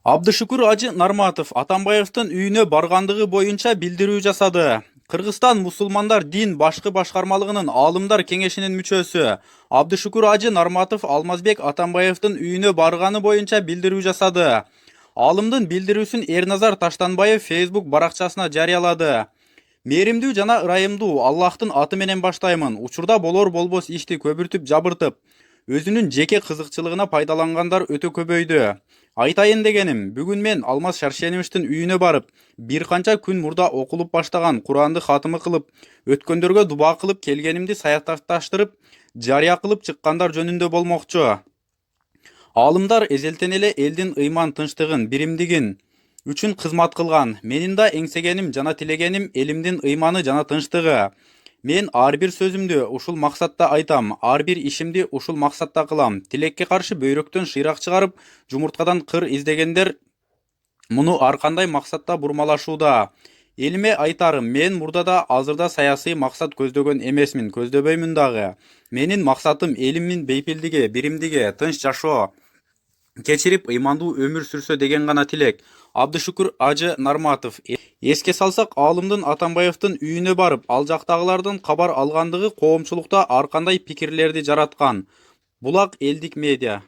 Абдышукур Ажы Нарматов Атамбаевдин үйүнө баргандыгы боюнча билдирүү жасады. Кыргызстан мусулмандар дин башкы башкармалыгынын аалымдар кеңешинин мүчөсү Абдышукур Ажы Нарматов Алмазбек Атамбаевдин үйүнө барганы боюнча билдирүү жасады. Аалымдын билдирүүсүн Эрназар Таштанбаев Facebook баракчасына жарыялады. Мээримдүү жана ырайымдуу Аллахтын аты менен баштаймын. Учурда болор болбос ишти көбүртүп жабыртып, өзүнүн жеке кызыкчылыгына пайдалангандар өтө көбөйдү. Айтайын дегеним, бүгүн мен Алмаз Шаршеновичтин үйүнө барып, бир канча күн мурда окулуп баштаган Куранды хатымы кылып, өткөндөргө дуба кылып келгенимди саякташтырып, жарыя кылып чыккандар жөнүндө болмокчу. Аалымдар эзелтен эле элдин ыйман тынчтыгын, биримдигин үчүн кызмат кылган. Менин да эңсегеним жана тилегеним элимдин ыйманы жана тынчтыгы. Мен ар бир сөзүмдү ушул максатта айтам, ар бир ишимди ушул максатта кылам. Тилекке каршы бөйрөктөн шыйрак чыгарып, жумурткадан кыр издегендер муну ар кандай максатта бурмалашууда. Элиме айтарым, мен мурда азырда саясий максат көздөгөн эмесмин, көздөбөймүн дагы. Менин максатым элимдин бейпилдиги, биримдиги, тынч жашоо кечирип ыймандуу өмүр сүрсө деген гана тилек. Абдышукур Ажы Нарматов. Эске салсак, аалымдын Атамбаевдин үйүнө барып, ал жактагылардын кабар алгандыгы коомчулукта ар кандай пикирлерди жараткан. Булак элдик медиа.